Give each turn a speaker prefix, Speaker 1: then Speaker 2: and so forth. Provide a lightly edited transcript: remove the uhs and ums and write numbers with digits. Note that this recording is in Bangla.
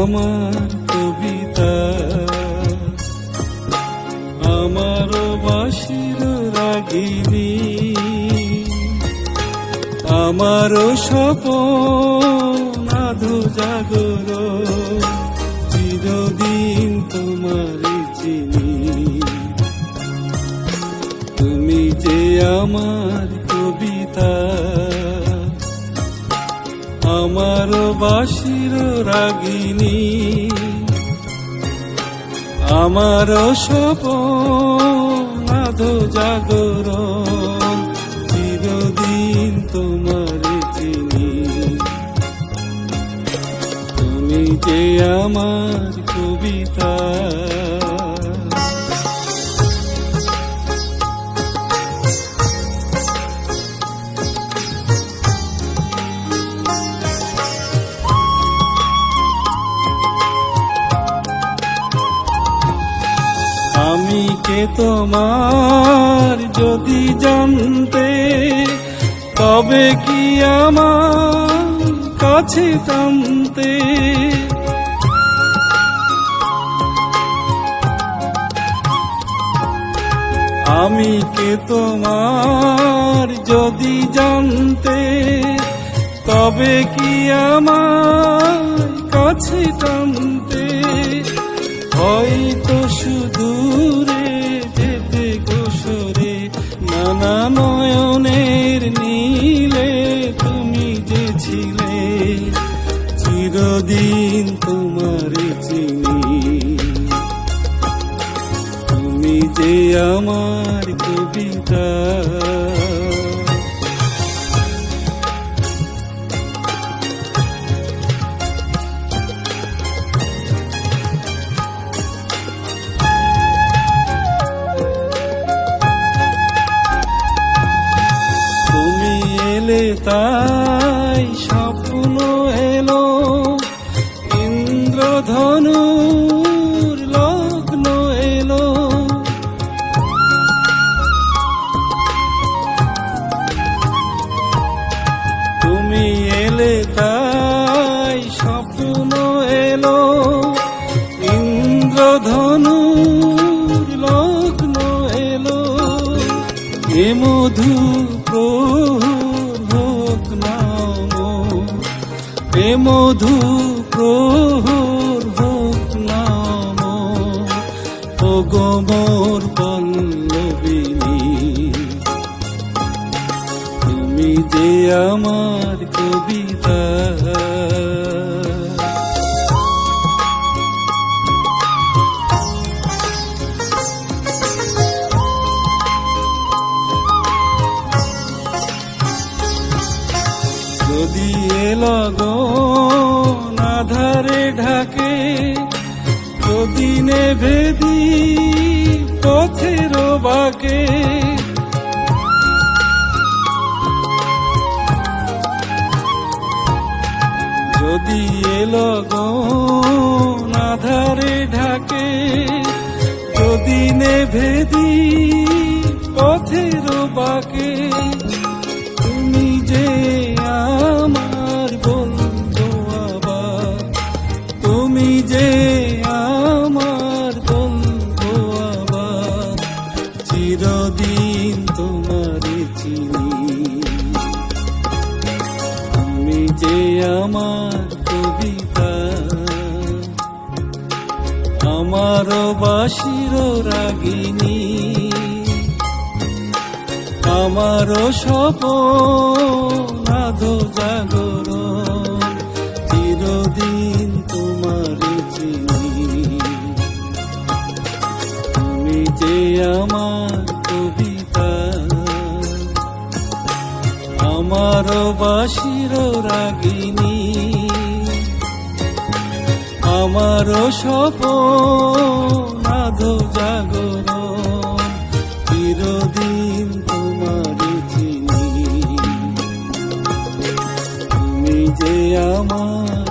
Speaker 1: আমার কবিতা, আমার বাঁশির রাগিনী, আমার স্বপন আধো জাগর, চিরদিন তোমার চিনি। তুমি যে আমার কবিতা, আমার বাঁশির রাগিনী, আমার স্বপন আধো জাগর, চিরদিন তোমার চিনি। তুমি যে আমার কবিতা। আমি কে তোমার যদি জানতে, তবে কি আমার কাছে টানতে। আমি কে তোমার যদি জানতে, তবে কি আমার কাছে টানতে। হয়তো সুদূরে যেতে গোসরে, নানা নয়নের নীলে তুমি যে ছিলে, চিরদিন তোমার চিনি। তুমি যে আমার কবিতা। তাই স্বপ্ন এলো, ইন্দ্রধনুর লগ্ন এলো। তুমি এলে তাই স্বপ্ন এলো, ইন্দ্রধনুর লগ্ন এলো। এ মধু এ মধু প্রহর হোক নাম, ও গো মোর পল্লবিনী। তুমি যে আমার কবিতা। যদি লগন আধারে ঢাকে, যদি নেভেদি পথের বাকে। যদি লগন আধারে ঢাকে, যদি নেভেদি পথের বাকে। তুমি যে আমার বন্ধু আবার, তুমি যে আমার বন্ধু আবার, চিরদিন তোমার চিনি। তুমি যে আমার কবিতা, আমার বাঁশির রাগিনী, আমার স্বপন আধো জাগর, চিরদিন তোমার চিনি। তুমি যে আমার কবিতা, আমার বাঁশির রাগিনী, আমার স্বপন আধো জাগর, চিরদিন তোমার চিনি। তুমি যে আমার